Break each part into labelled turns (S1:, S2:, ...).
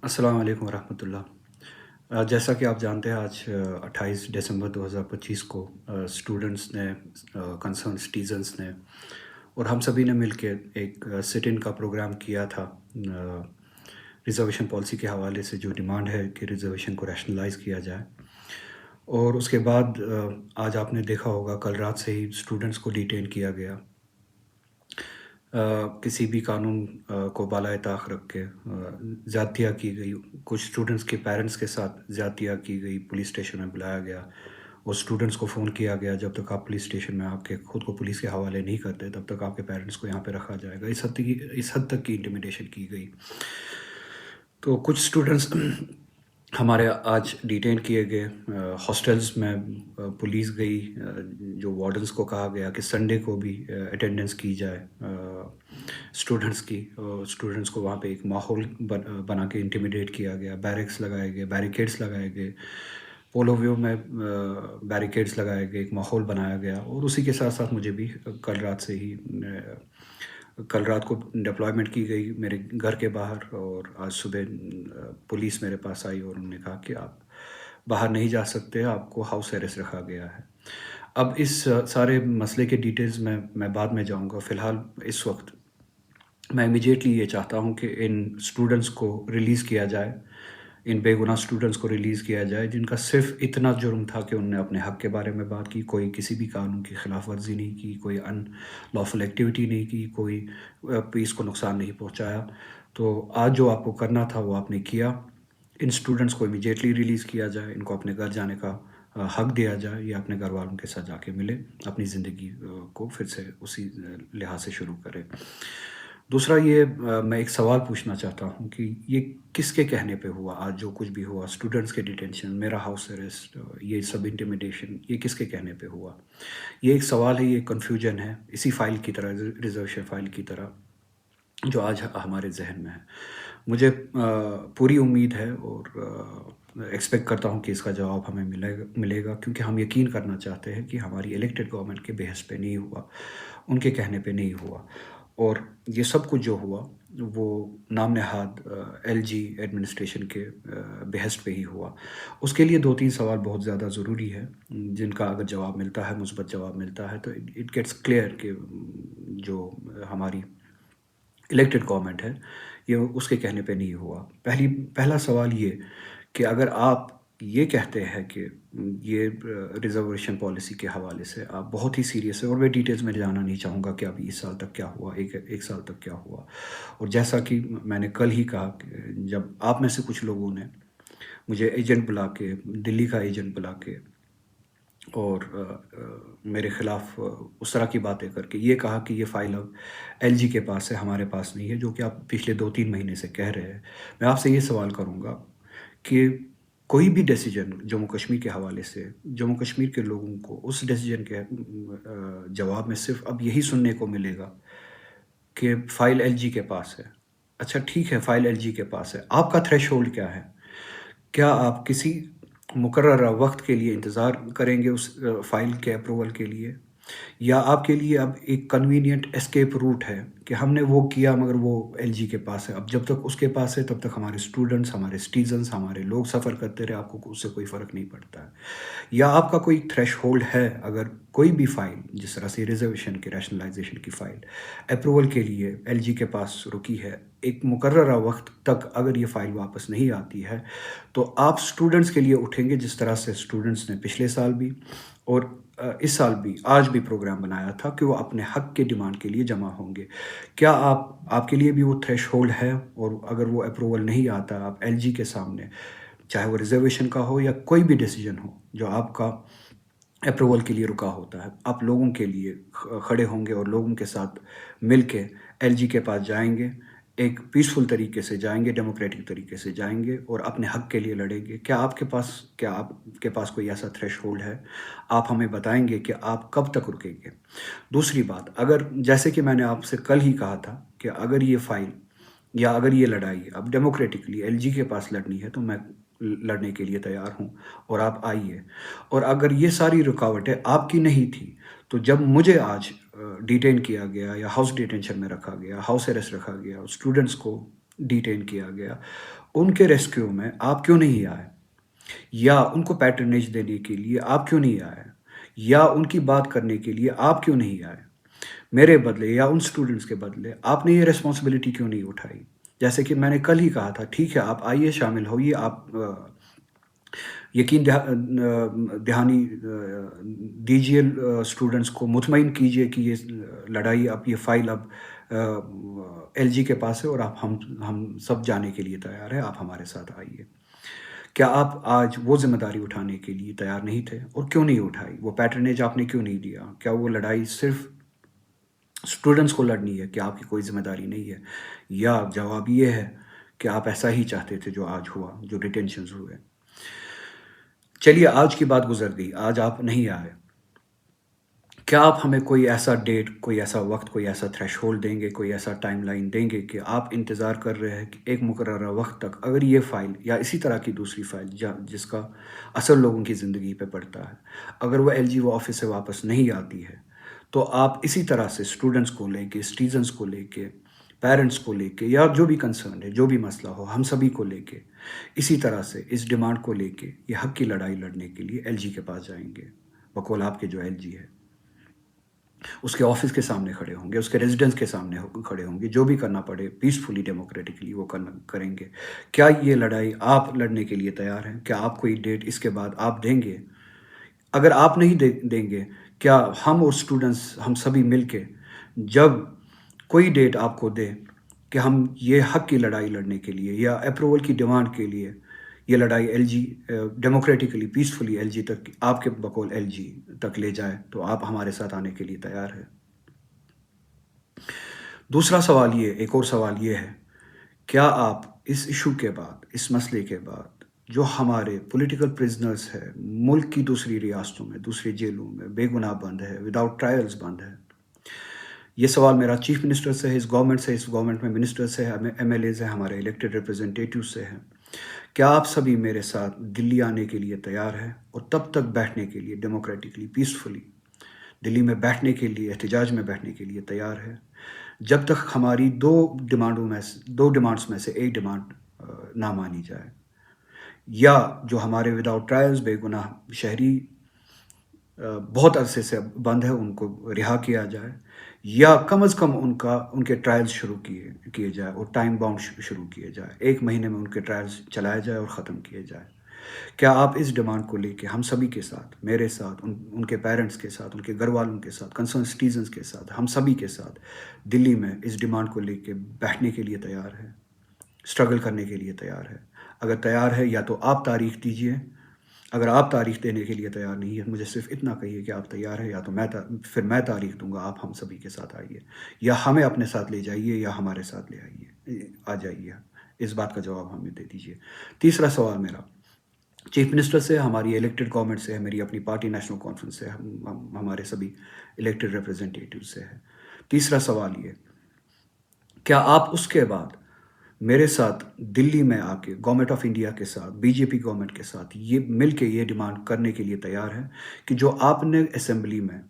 S1: السلام علیکم ورحمۃ اللہ۔ جیسا کہ آپ جانتے ہیں آج 28 دسمبر 2025 کو اسٹوڈنٹس نے، کنسرن سٹیزنس نے اور ہم سبھی نے مل کے ایک سٹ ان کا پروگرام کیا تھا ریزرویشن پالیسی کے حوالے سے، جو ڈیمانڈ ہے کہ ریزرویشن کو ریشنلائز کیا جائے۔ اور اس کے بعد آج آپ نے دیکھا ہوگا کل رات سے ہی اسٹوڈنٹس کو ڈیٹین کیا گیا، کسی بھی قانون کو بالائے طاق رکھ کے زیادتیاں کی گئی، کچھ اسٹوڈنٹس کے پیرنٹس کے ساتھ زیادتیاں کی گئی، پولیس اسٹیشن میں بلایا گیا اور اسٹوڈنٹس کو فون کیا گیا جب تک آپ پولیس اسٹیشن میں آپ کے خود کو پولیس کے حوالے نہیں کرتے تب تک آپ کے پیرنٹس کو یہاں پہ رکھا جائے گا۔ اس حد تک کی انٹیمیڈیشن کی گئی۔ تو کچھ اسٹوڈنٹس ہمارے آج ڈیٹین کیے گئے، ہاسٹلز میں پولیس گئی، جو وارڈنس کو کہا گیا کہ سنڈے کو بھی اٹینڈنس کی جائے اسٹوڈنٹس کی، اسٹوڈنٹس کو وہاں پہ ایک ماحول بنا کے انٹیمیڈیٹ کیا گیا، بیرکس لگائے گئے، بیریکیڈس لگائے گئے، پولو ویو میں بیریکیڈس لگائے گئے، ایک ماحول بنایا گیا۔ اور اسی کے ساتھ ساتھ مجھے بھی کل رات کو ڈپلائمنٹ کی گئی میرے گھر کے باہر، اور آج صبح پولیس میرے پاس آئی اور انہوں نے کہا کہ آپ باہر نہیں جا سکتے، آپ کو ہاؤس اریسٹ رکھا گیا ہے۔ اب اس سارے مسئلے کے ڈیٹیلز میں بعد میں جاؤں گا۔ فی الحال اس وقت میں امیجیٹلی یہ چاہتا ہوں کہ ان اسٹوڈنٹس کو ریلیز کیا جائے، ان بے گناہ اسٹوڈنٹس کو ریلیز کیا جائے جن کا صرف اتنا جرم تھا کہ انہوں نے اپنے حق کے بارے میں بات کی، کوئی کسی بھی قانون کی خلاف ورزی نہیں کی، کوئی ان لافل ایکٹیویٹی نہیں کی، کوئی پیس کو نقصان نہیں پہنچایا۔ تو آج جو آپ کو کرنا تھا وہ آپ نے کیا۔ ان اسٹوڈنٹس کو امیجیٹلی ریلیز کیا جائے، ان کو اپنے گھر جانے کا حق دیا جائے، یا اپنے گھر والوں کے ساتھ جا کے ملے، اپنی زندگی کو پھر سے اسی لحاظ سے شروع کرے۔ دوسرا یہ میں ایک سوال پوچھنا چاہتا ہوں کہ یہ کس کے کہنے پہ ہوا؟ آج جو کچھ بھی ہوا، اسٹوڈنٹس کے ڈیٹینشن، میرا ہاؤس اریسٹ، یہ سب انٹیمیڈیشن، یہ کس کے کہنے پہ ہوا؟ یہ ایک سوال ہے، یہ کنفیوژن ہے، اسی فائل کی طرح، ریزرویشن فائل کی طرح جو آج ہمارے ذہن میں ہے۔ مجھے پوری امید ہے اور ایکسپیکٹ کرتا ہوں کہ اس کا جواب ہمیں ملے گا، کیونکہ ہم یقین کرنا چاہتے ہیں کہ ہماری الیکٹڈ گورنمنٹ کے بحث پہ نہیں ہوا، ان کے کہنے پہ نہیں ہوا۔ اور یہ سب کچھ جو ہوا وہ نام نہاد ایل جی ایڈمنسٹریشن کے بحث پہ ہی ہوا۔ اس کے لیے 2-3 سوال بہت زیادہ ضروری ہے، جن کا اگر جواب ملتا ہے، مثبت جواب ملتا ہے، تو اٹ گیٹس کلیئر کہ جو ہماری الیکٹڈ گورنمنٹ ہے یہ اس کے کہنے پہ نہیں ہوا۔ پہلا سوال یہ کہ اگر آپ یہ کہتے ہیں کہ یہ ریزرویشن پالیسی کے حوالے سے آپ بہت ہی سیریس ہے، اور میں ڈیٹیلز میں جانا نہیں چاہوں گا کہ ابھی اس سال تک کیا ہوا، ایک سال تک کیا ہوا۔ اور جیسا کہ میں نے کل ہی کہا کہ جب آپ میں سے کچھ لوگوں نے مجھے ایجنٹ بلا کے، دلی کا ایجنٹ بلا کے، اور میرے خلاف اس طرح کی باتیں کر کے یہ کہا کہ یہ فائل اب ایل جی کے پاس ہے، ہمارے پاس نہیں ہے، جو کہ آپ پچھلے 2-3 مہینے سے کہہ رہے ہیں، میں آپ سے یہ سوال کروں گا کہ کوئی بھی ڈیسیجن جموں کشمیر کے حوالے سے، جموں کشمیر کے لوگوں کو اس ڈیسیجن کے جواب میں صرف اب یہی سننے کو ملے گا کہ فائل ایل جی کے پاس ہے۔ اچھا ٹھیک ہے، فائل ایل جی کے پاس ہے، آپ کا تھریش ہولڈ کیا ہے؟ کیا آپ کسی مقررہ وقت کے لیے انتظار کریں گے اس فائل کے اپروول کے لیے، یا آپ کے لیے اب ایک کنوینئنٹ اسکیپ روٹ ہے کہ ہم نے وہ کیا مگر وہ ایل جی کے پاس ہے، اب جب تک اس کے پاس ہے تب تک ہمارے اسٹوڈنٹس، ہمارے سٹیزنس، ہمارے لوگ سفر کرتے رہے، آپ کو اس سے کوئی فرق نہیں پڑتا ہے؟ یا آپ کا کوئی تھریش ہولڈ ہے، اگر کوئی بھی فائل جس طرح سے ریزرویشن کے ریشنلائزیشن کی فائل اپروول کے لیے ایل جی کے پاس رکی ہے، ایک مقررہ وقت تک اگر یہ فائل واپس نہیں آتی ہے تو آپ اسٹوڈنٹس کے لیے اٹھیں گے، جس طرح سے اسٹوڈنٹس نے پچھلے سال بھی اور اس سال بھی، آج بھی پروگرام بنایا تھا کہ وہ اپنے حق کے ڈیمانڈ کے لیے جمع ہوں گے؟ کیا آپ کے لیے بھی وہ تھریش ہولڈ ہے؟ اور اگر وہ اپروول نہیں آتا، آپ ایل جی کے سامنے، چاہے وہ ریزرویشن کا ہو یا کوئی بھی ڈیسیجن ہو جو آپ کا اپروول کے لیے رکا ہوتا ہے، آپ لوگوں کے لیے کھڑے ہوں گے اور لوگوں کے ساتھ مل کے ایل جی کے پاس جائیں گے، ایک پیسفل طریقے سے جائیں گے، ڈیموکریٹک طریقے سے جائیں گے اور اپنے حق کے لیے لڑیں گے؟ کیا آپ کے پاس کوئی ایسا تھریش ہولڈ ہے؟ آپ ہمیں بتائیں گے کہ آپ کب تک رکیں گے؟ دوسری بات، اگر جیسے کہ میں نے آپ سے کل ہی کہا تھا کہ اگر یہ فائل یا اگر یہ لڑائی اب ڈیموکریٹکلی ایل جی کے پاس لڑنی ہے تو میں لڑنے کے لیے تیار ہوں، اور آپ آئیے۔ اور اگر یہ ساری رکاوٹیں آپ کی نہیں تھی تو جب مجھے آج ڈیٹین کیا گیا یا ہاؤس ڈیٹینشن میں رکھا گیا، ہاؤس اریسٹ رکھا گیا، اسٹوڈنٹس کو ڈیٹین کیا گیا، ان کے ریسکیو میں آپ کیوں نہیں آئے؟ یا ان کو پیٹرنیج دینے کے لیے آپ کیوں نہیں آئے؟ یا ان کی بات کرنے کے لیے آپ کیوں نہیں آئے؟ میرے بدلے یا ان اسٹوڈنٹس کے بدلے آپ نے یہ ریسپانسبلٹی کیوں نہیں اٹھائی؟ جیسے کہ میں نے کل ہی کہا تھا، ٹھیک ہے آپ آئیے، شامل ہوئیے، آپ یقین دہانی دیجیے، اسٹوڈنٹس کو مطمئن کیجیے کہ یہ لڑائی، اب یہ فائل اب ایل جی کے پاس ہے اور آپ ہم سب جانے کے لیے تیار ہے، آپ ہمارے ساتھ آئیے۔ کیا آپ آج وہ ذمہ داری اٹھانے کے لیے تیار نہیں تھے؟ اور کیوں نہیں اٹھائی؟ وہ پیٹرنیج آپ نے کیوں نہیں دیا؟ کیا وہ لڑائی صرف اسٹوڈنٹس کو لڑنی ہے کہ آپ کی کوئی ذمہ داری نہیں ہے؟ یا جواب یہ ہے کہ آپ ایسا ہی چاہتے تھے جو آج ہوا، جو ڈیٹینشنز ہوئے؟ چلیے آج کی بات گزر گئی، آج آپ نہیں آئے، کیا آپ ہمیں کوئی ایسا ڈیٹ، کوئی ایسا وقت، کوئی ایسا تھریش ہولڈ دیں گے، کوئی ایسا ٹائم لائن دیں گے کہ آپ انتظار کر رہے ہیں کہ ایک مقررہ وقت تک اگر یہ فائل یا اسی طرح کی دوسری فائل جس کا اثر لوگوں کی زندگی پہ پڑتا ہے، اگر وہ ایل جی وہ آفس سے واپس نہیں آتی ہے، تو آپ اسی طرح سے اسٹوڈنٹس کو لے کے، سٹیزنس کو لے کے، پیرنٹس کو لے کے، یا جو بھی کنسرن ہے، جو بھی مسئلہ ہو، ہم سبھی کو لے کے اسی طرح سے اس ڈیمانڈ کو لے کے یہ حق کی لڑائی لڑنے کے لیے ایل جی کے پاس جائیں گے، بقول آپ کے جو ایل جی ہے اس کے آفس کے سامنے کھڑے ہوں گے، اس کے ریزیڈنس کے سامنے کھڑے ہوں گے، جو بھی کرنا پڑے پیسفلی، ڈیموکریٹکلی وہ کریں گے۔ کیا یہ لڑائی آپ لڑنے کے لیے تیار ہیں؟ کیا آپ کوئی ڈیٹ اس کے بعد آپ دیں گے؟ اگر آپ نہیں دیں گے، کیا ہم اور اسٹوڈنٹس ہم سبھی مل کے جب کوئی ڈیٹ آپ کو دے کہ ہم یہ حق کی لڑائی لڑنے کے لیے یا اپروول کی ڈیمانڈ کے لیے یہ لڑائی L G democratically, peacefully L G تک، آپ کے بقول ایل جی تک لے جائے، تو آپ ہمارے ساتھ آنے کے لیے تیار ہے؟ دوسرا سوال یہ، ایک اور سوال یہ ہے، کیا آپ اس ایشو کے بعد، اس مسئلے کے بعد، جو ہمارے پولیٹیکل پرزنرز ہیں ملک کی دوسری ریاستوں میں، دوسری جیلوں میں بے گناہ بند ہے، وداؤٹ ٹرائلز بند ہے، یہ سوال میرا چیف منسٹر سے ہے، اس گورنمنٹ سے، اس گورنمنٹ میں منسٹر سے ہے، ایم ایل ایز ہیں، ہمارے الیکٹڈ ریپرزنٹیٹیو سے ہیں، کیا آپ سبھی میرے ساتھ دلی آنے کے لیے تیار ہیں اور تب تک بیٹھنے کے لیے ڈیموکریٹکلی، پیسفلی دلی میں بیٹھنے کے لیے، احتجاج میں بیٹھنے کے لیے تیار ہے جب تک ہماری دو ڈیمانڈس میں سے ایک ڈیمانڈ نہ مانی جائے، یا جو ہمارے وداؤٹ ٹرائلز بے گناہ شہری بہت عرصے سے بند ہے ان کو رہا کیا جائے، یا کم از کم ان کے ٹرائلز شروع کیے جائے اور ٹائم باؤنڈ شروع کیے جائے، 1 مہینے میں ان کے ٹرائلز چلائے جائے اور ختم کیے جائے۔ کیا آپ اس ڈیمانڈ کو لے کے ہم سبھی کے ساتھ، میرے ساتھ، ان کے پیرنٹس کے ساتھ، ان کے گھر والوں کے ساتھ، کنسرن سٹیزنز کے ساتھ، ہم سبھی کے ساتھ دلی میں اس ڈیمانڈ کو لے کے بیٹھنے کے لیے تیار ہے، اسٹرگل کرنے کے لیے تیار ہے؟ اگر تیار ہے یا تو آپ تاریخ دیجئے، اگر آپ تاریخ دینے کے لیے تیار نہیں ہے، مجھے صرف اتنا کہیے کہ آپ تیار ہیں، یا تو پھر میں تاریخ دوں گا، آپ ہم سبھی کے ساتھ آئیے، یا ہمیں اپنے ساتھ لے جائیے، یا ہمارے ساتھ لے آ جائیے، اس بات کا جواب ہمیں دے دیجیے۔ تیسرا سوال میرا چیف منسٹر سے، ہماری الیکٹڈ گورنمنٹ سے ہے، میری اپنی پارٹی نیشنل کانفرنس سے، ہمارے سبھی الیکٹڈ ریپرزنٹیٹیو سے ہے۔ تیسرا سوال یہ، کیا آپ اس کے بعد میرے ساتھ دلی میں آ کے گورنمنٹ آف انڈیا کے ساتھ، بی جے پی گورنمنٹ کے ساتھ یہ مل کے یہ ڈیمانڈ کرنے کے لیے تیار ہیں کہ جو آپ نے اسمبلی میں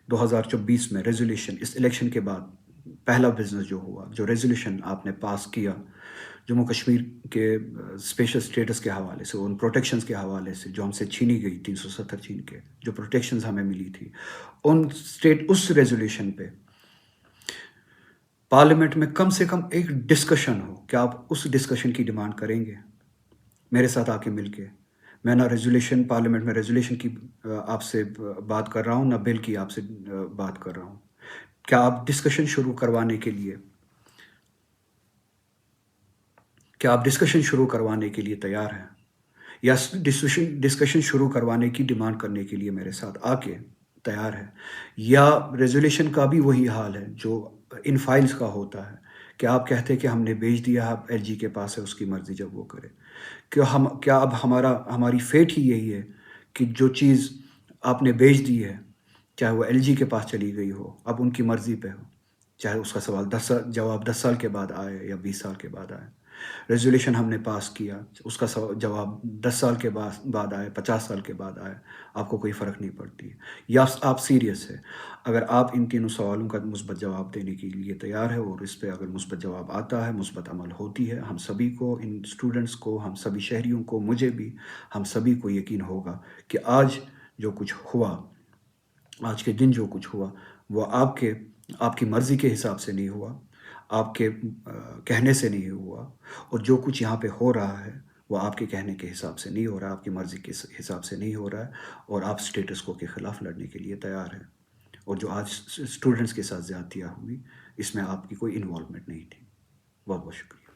S1: 2024 میں ریزولیوشن، اس الیکشن کے بعد پہلا بزنس جو ہوا، جو ریزولیوشن آپ نے پاس کیا جموں کشمیر کے اسپیشل اسٹیٹس کے حوالے سے، ان پروٹیکشنز کے حوالے سے جو ہم سے چھینی گئی، 370 چھین کے جو پروٹیکشنز ہمیں ملی تھی، اس ریزولیوشن پہ پارلیمنٹ میں کم سے کم ایک ڈسکشن ہو، کیا آپ اس ڈسکشن کی ڈیمانڈ کریں گے میرے ساتھ آ کے مل کے؟ میں نہ ریزولیوشن، پارلیمنٹ میں ریزولیوشن کی آپ سے بات کر رہا ہوں، نہ بل کی آپ سے بات کر رہا ہوں۔ کیا آپ ڈسکشن شروع کروانے کے لیے، تیار ہیں؟ یا ڈسکشن شروع کروانے کی ڈیمانڈ کرنے کے لیے میرے ساتھ آ کے تیار ہے؟ یا ریزولیوشن کا بھی وہی حال ہے جو ان فائلز کا ہوتا ہے کہ آپ کہتے کہ ہم نے بھیج دیا، آپ ایل جی کے پاس ہے، اس کی مرضی جب وہ کرے؟ کیا اب ہماری فیٹ ہی یہی ہے کہ جو چیز آپ نے بھیج دی ہے، چاہے وہ ایل جی کے پاس چلی گئی ہو، اب ان کی مرضی پہ ہو، چاہے اس کا سوال 10 سال جواب 10 سال کے بعد آئے یا 20 سال کے بعد آئے۔ ریزولیوشن ہم نے پاس کیا، اس کا جواب 10 سال کے بعد آئے، 50 سال کے بعد آئے، آپ کو کوئی فرق نہیں پڑتی ہے، یا آپ سیریس ہے۔ اگر آپ ان تینوں سوالوں کا مثبت جواب دینے کے لیے تیار ہے، اور اس پہ اگر مثبت جواب آتا ہے، مثبت عمل ہوتی ہے، ہم سبھی کو، ان اسٹوڈنٹس کو، ہم سبھی شہریوں کو، مجھے بھی، ہم سبھی کو یقین ہوگا کہ آج جو کچھ ہوا، آج کے دن جو کچھ ہوا، وہ آپ کی مرضی کے حساب سے نہیں ہوا، آپ کے کہنے سے نہیں ہوا، اور جو کچھ یہاں پہ ہو رہا ہے وہ آپ کے کہنے کے حساب سے نہیں ہو رہا، آپ کی مرضی کے حساب سے نہیں ہو رہا ہے، اور آپ اسٹیٹس کو کے خلاف لڑنے کے لیے تیار ہیں۔ اور جو آج اسٹوڈنٹس کے ساتھ زیادتیاں ہوئی، اس میں آپ کی کوئی انوالومنٹ نہیں تھی۔ بہت بہت شکریہ۔